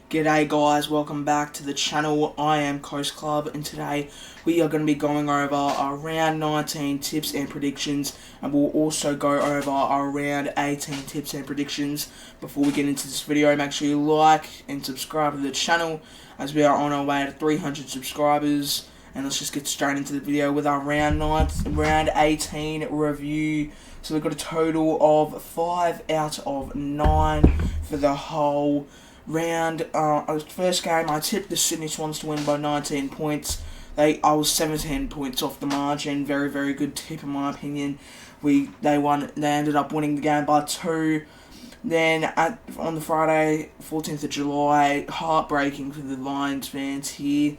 G'day guys, welcome back to the channel. I am Coast Club and today we are going to be going over our round 19 tips and predictions, and we'll also go over our round 18 tips and predictions. Before we get into this video, make sure you like and subscribe to the channel as we are on our way to 300 subscribers. And let's just get straight into the video with our round 18 review. So we've got a total of 5 out of 9 for the whole round. First game, I tipped the Sydney Swans to win by 19 points. I was 17 points off the margin. Very, very good tip in my opinion. They ended up winning the game by 2. Then on the Friday, 14th of July, heartbreaking for the Lions fans here.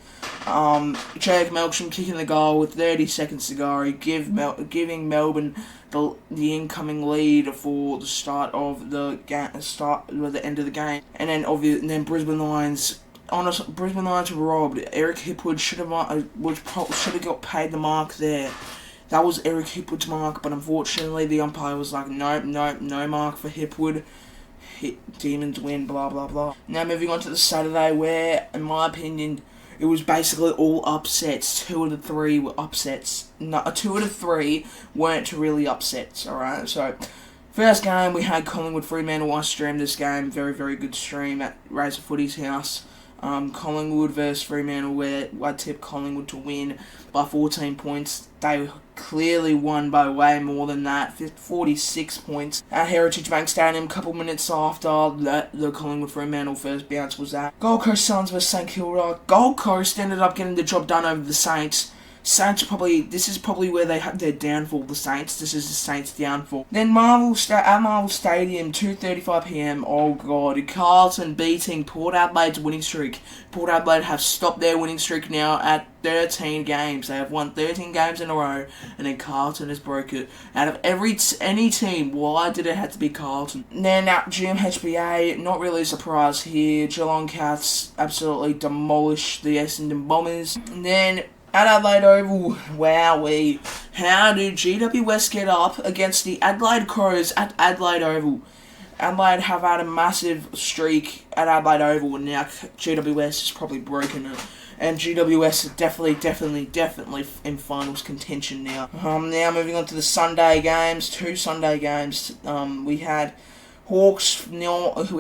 Jake Melksham kicking the goal with 30 seconds to go, giving Melbourne the incoming lead for the start of the the end of the game. And then Brisbane Lions. Honestly, Brisbane Lions were robbed. Eric Hipwood should have got paid the mark there. That was Eric Hipwood's mark, but unfortunately the umpire was like, no mark for Hipwood. Demons win, blah, blah, blah. Now moving on to the Saturday, where, in my opinion, it was basically all upsets. 2 of the 3 were upsets. No, 2 of the 3 weren't really upsets, alright? So, first game, we had Collingwood Fremantle. I streamed this game. Very, very good stream at Razor Footy's house. Collingwood versus Fremantle, where I tipped Collingwood to win by 14 points. They clearly won by way more than that, 46 points. At Heritage Bank Stadium, a couple minutes after the Collingwood Fremantle first bounce was at. Gold Coast Suns versus St Kilda. Gold Coast ended up getting the job done over the Saints. This is probably where they had their downfall, the Saints. This is the Saints' downfall. Then at Marvel Stadium, 2:35 PM, oh god, Carlton beating Port Adelaide's winning streak. Port Adelaide have stopped their winning streak now at 13 games. They have won 13 games in a row, and then Carlton has broke it. Out of any team, why did it have to be Carlton? Then at GMHBA, not really a surprise here. Geelong Cats absolutely demolished the Essendon Bombers. And then at Adelaide Oval, wowee, how did GWS get up against the Adelaide Crows at Adelaide Oval? Adelaide have had a massive streak at Adelaide Oval, and now GWS has probably broken it. And GWS is definitely in finals contention now. Now moving on to the Sunday games, 2 Sunday games. We had Hawks North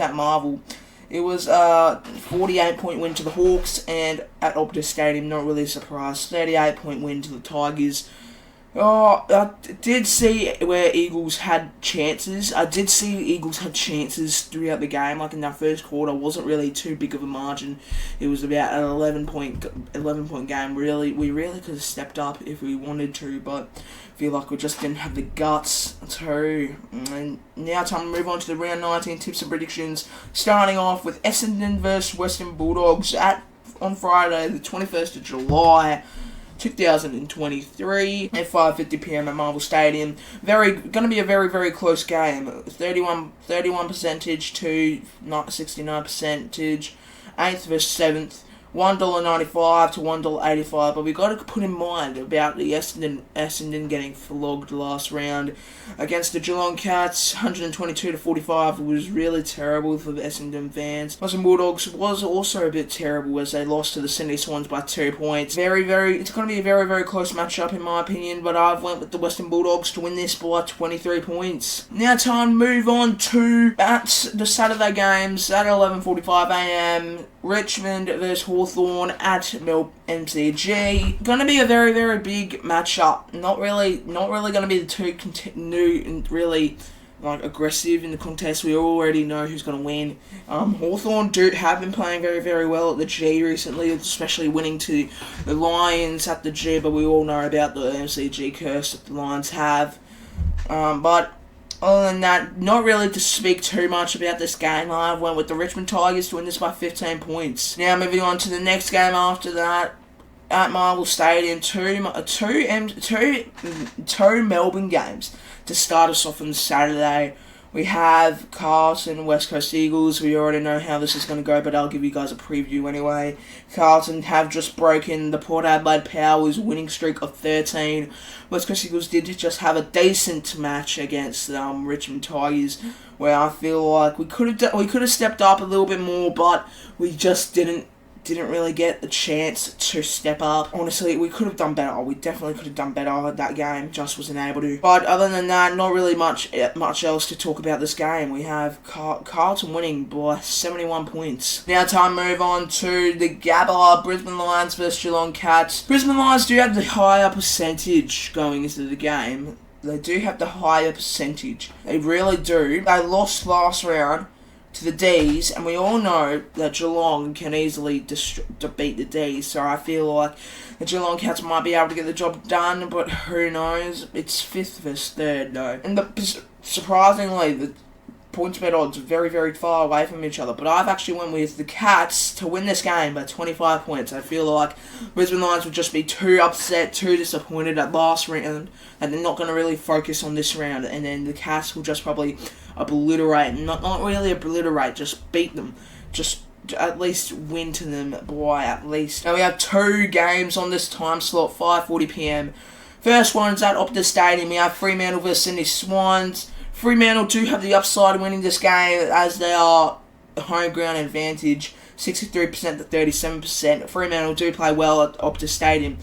at Marvel. It was a 48-point win to the Hawks, and at Optus Stadium, not really a surprise, 38-point win to the Tigers. I did see where Eagles had chances. I did see Eagles had chances throughout the game. Like in that first quarter, wasn't really too big of a margin. It was about an 11-point game. We really could have stepped up if we wanted to, but I feel like we just didn't have the guts to. And now time to move on to the round 19 tips and predictions. Starting off with Essendon versus Western Bulldogs on Friday, the 21st of July. 2023 at 5:50 PM at Marvel Stadium. Going to be a very, very close game. 31 percentage to 69 percentage. 8th versus 7th. $1.95 to $1.85, but we got to put in mind about the Essendon getting flogged last round against the Geelong Cats. 122 to 45 was really terrible for the Essendon fans. Western Bulldogs was also a bit terrible as they lost to the Sydney Swans by 2 points. It's going to be a very, very close matchup in my opinion, but I've went with the Western Bulldogs to win this by 23 points. Now time to move on to the Saturday games at 11:45 AM. Richmond versus Hawthorn at MCG. Going to be a very, very big matchup. Not really going to be the two new and really aggressive in the contest. We already know who's going to win. Hawthorn have been playing very, very well at the G recently, especially winning to the Lions at the G. But we all know about the MCG curse that the Lions have. But other than that, not really to speak too much about this game. I went with the Richmond Tigers to win this by 15 points. Now moving on to the next game after that, at Marvel Stadium, two Melbourne games to start us off on Saturday. We have Carlton, West Coast Eagles. We already know how this is going to go, but I'll give you guys a preview anyway. Carlton have just broken the Port Adelaide Power's winning streak of 13. West Coast Eagles did just have a decent match against Richmond Tigers, where I feel like we could have stepped up a little bit more, but we just didn't really get the chance to step up. Honestly, we could have done better. We definitely could have done better. That game just wasn't able to. But other than that, not really much else to talk about this game. We have Carlton winning by 71 points. Now time to move on to the Gabba, Brisbane Lions versus Geelong Cats. Brisbane Lions do have the higher percentage going into the game. They do have the higher percentage. They really do. They lost last round to the D's, and we all know that Geelong can easily beat the D's, so I feel like the Geelong Cats might be able to get the job done, but who knows? It's 5th versus 3rd, though. And surprisingly, the points bet odds are very, very far away from each other, but I've actually went with the Cats to win this game by 25 points. I feel like Brisbane Lions would just be too upset, too disappointed at last round, and they're not going to really focus on this round, and then the Cats will just probably obliterate, not really obliterate, just beat them, just at least win to them by at least. Now we have 2 games on this time slot, 5:40 PM. First one's at Optus Stadium. We have Fremantle versus Sydney Swans. Fremantle do have the upside of winning this game as they are home ground advantage, 63% to 37%. Fremantle do play well at Optus Stadium,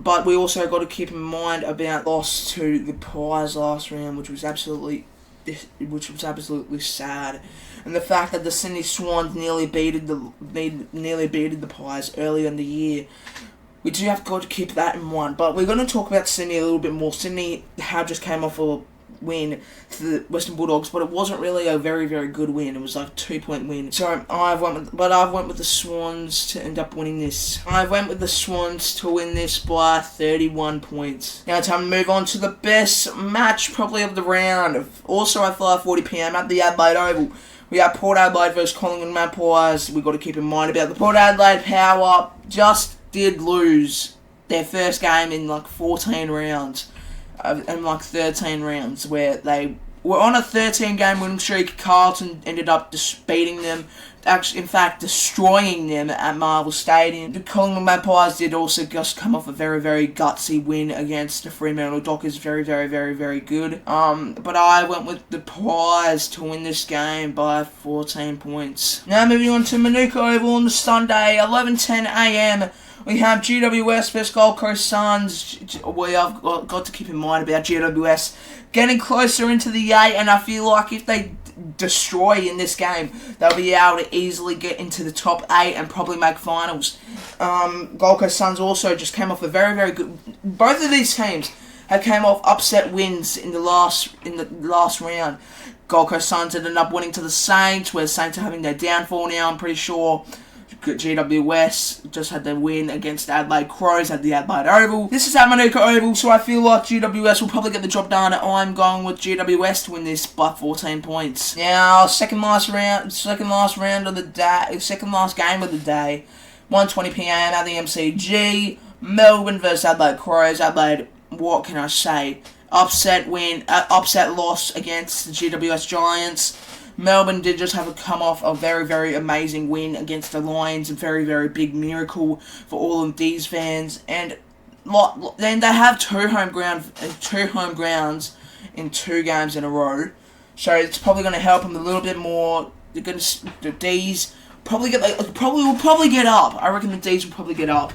but we also got to keep in mind about loss to the Pies last round, which was absolutely sad, and the fact that the Sydney Swans nearly beated the Pies earlier in the year. We do have to keep that in mind, but we're going to talk about Sydney a little bit more. Sydney have just came off a win to the Western Bulldogs, but it wasn't really a very, very good win. It was like a 2-point win. So I've went with the Swans to end up winning this. I went with the Swans to win this by 31 points. Now time to move on to the best match probably of the round. Also at 5:40 PM at the Adelaide Oval. We have Port Adelaide versus Collingwood Magpies. We've got to keep in mind about the Port Adelaide Power just did lose their first game in like 14 rounds. And like 13 rounds, where they were on a 13-game winning streak. Carlton ended up just beating them, actually, in fact, destroying them at Marvel Stadium. The Collingwood Magpies did also just come off a very, very gutsy win against the Fremantle Dockers. Very, very, very, very good. But I went with the Pies to win this game by 14 points. Now moving on to Manuka Oval on the Sunday, 11:10 AM. We have GWS versus Gold Coast Suns. We have got to keep in mind about GWS getting closer into the 8, and I feel like if they destroy in this game, they'll be able to easily get into the top 8 and probably make finals. Gold Coast Suns also just came off a very, very good. Both of these teams have came off upset wins in the last round. Gold Coast Suns ended up winning to the Saints, where the Saints are having their downfall now, I'm pretty sure. GWS just had their win against Adelaide Crows at the Adelaide Oval. This is at Manuka Oval, so I feel like GWS will probably get the job done. I'm going with GWS to win this by 14 points. Now, second last game of the day, 1:20 PM at the MCG. Melbourne versus Adelaide Crows. Adelaide, what can I say? Upset loss against the GWS Giants. Melbourne did just have to come off a very, very amazing win against the Lions, a very, very big miracle for all of these fans. And then they have two home grounds in 2 games in a row, so it's probably going to help them a little bit more. The D's will probably get up. I reckon the D's will probably get up.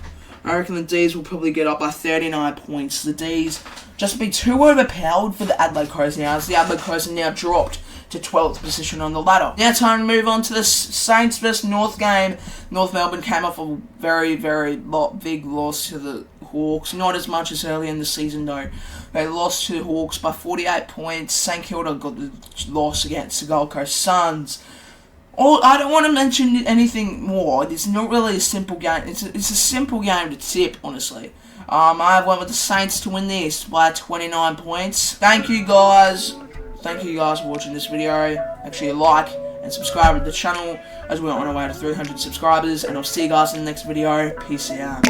By 39 points. The D's just be too overpowered for the Adelaide Crows now, as the Adelaide Crows are now dropped to 12th position on the ladder. Now time to move on to the Saints vs North game. North Melbourne came off a very, very big loss to the Hawks. Not as much as early in the season though. They lost to the Hawks by 48 points. St Kilda got the loss against the Gold Coast Suns. I don't want to mention anything more. It's not really a simple game. It's a simple game to tip, honestly. I went with the Saints to win this by 29 points. Thank you guys for watching this video. Make sure you like and subscribe to the channel as we're on our way to 300 subscribers. And I'll see you guys in the next video. Peace out.